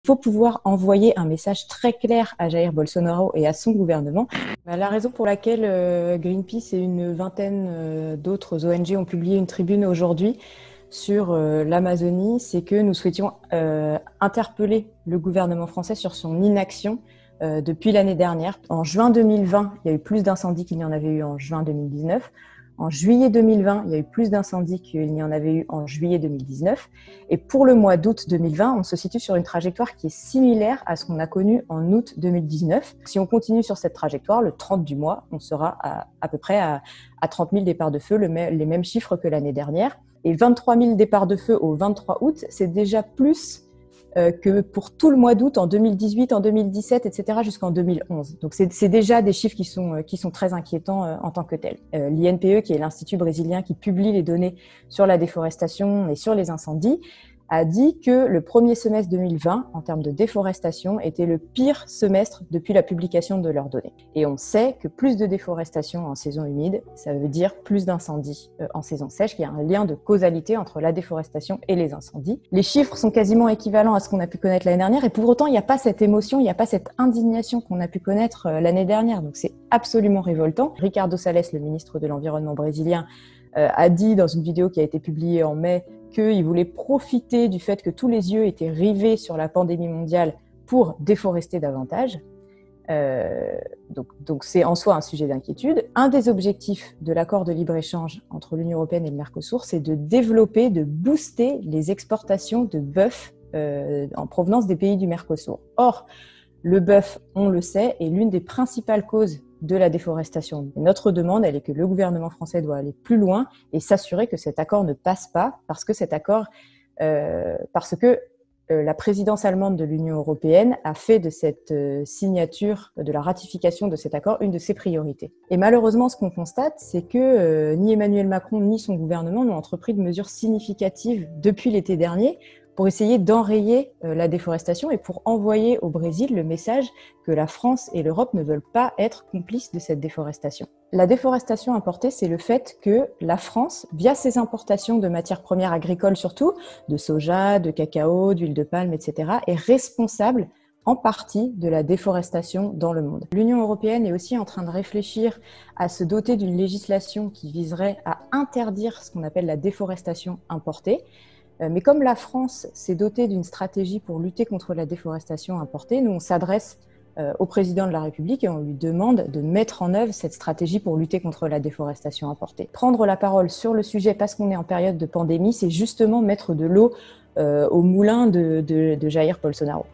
Il faut pouvoir envoyer un message très clair à Jair Bolsonaro et à son gouvernement. La raison pour laquelle Greenpeace et une vingtaine d'autres ONG ont publié une tribune aujourd'hui sur l'Amazonie, c'est que nous souhaitions interpeller le gouvernement français sur son inaction depuis l'année dernière. En juin 2020, il y a eu plus d'incendies qu'il n'y en avait eu en juin 2019. En juillet 2020, il y a eu plus d'incendies qu'il n'y en avait eu en juillet 2019. Et pour le mois d'août 2020, on se situe sur une trajectoire qui est similaire à ce qu'on a connu en août 2019. Si on continue sur cette trajectoire, le 30 du mois, on sera à peu près à 30 000 départs de feu, les mêmes chiffres que l'année dernière. Et 23 000 départs de feu au 23 août, c'est déjà plus que pour tout le mois d'août en 2018, en 2017, etc. jusqu'en 2011. Donc c'est déjà des chiffres qui sont très inquiétants en tant que tels. L'INPE, qui est l'Institut brésilien qui publie les données sur la déforestation et sur les incendies, a dit que le premier semestre 2020, en termes de déforestation, était le pire semestre depuis la publication de leurs données. Et on sait que plus de déforestation en saison humide, ça veut dire plus d'incendies en saison sèche, qu'il y a un lien de causalité entre la déforestation et les incendies. Les chiffres sont quasiment équivalents à ce qu'on a pu connaître l'année dernière, et pour autant, il n'y a pas cette émotion, il n'y a pas cette indignation qu'on a pu connaître l'année dernière. Donc c'est absolument révoltant. Ricardo Salles, le ministre de l'Environnement brésilien, a dit dans une vidéo qui a été publiée en mai qu'il voulait profiter du fait que tous les yeux étaient rivés sur la pandémie mondiale pour déforester davantage. Donc c'est en soi un sujet d'inquiétude. Un des objectifs de l'accord de libre-échange entre l'Union européenne et le Mercosur, c'est de développer, de booster les exportations de bœuf en provenance des pays du Mercosur. Or, le bœuf, on le sait, est l'une des principales causes de la déforestation. Et notre demande, elle est que le gouvernement français doit aller plus loin et s'assurer que cet accord ne passe pas, parce que la présidence allemande de l'Union européenne a fait de cette signature, de la ratification de cet accord, une de ses priorités. Et malheureusement, ce qu'on constate, c'est que ni Emmanuel Macron ni son gouvernement n'ont entrepris de mesures significatives depuis l'été dernier pour essayer d'enrayer la déforestation et pour envoyer au Brésil le message que la France et l'Europe ne veulent pas être complices de cette déforestation. La déforestation importée, c'est le fait que la France, via ses importations de matières premières agricoles surtout, de soja, de cacao, d'huile de palme, etc., est responsable en partie de la déforestation dans le monde. L'Union européenne est aussi en train de réfléchir à se doter d'une législation qui viserait à interdire ce qu'on appelle la déforestation importée. Mais comme la France s'est dotée d'une stratégie pour lutter contre la déforestation importée, nous on s'adresse au président de la République et on lui demande de mettre en œuvre cette stratégie pour lutter contre la déforestation importée. Prendre la parole sur le sujet parce qu'on est en période de pandémie, c'est justement mettre de l'eau au moulin de Jair Bolsonaro.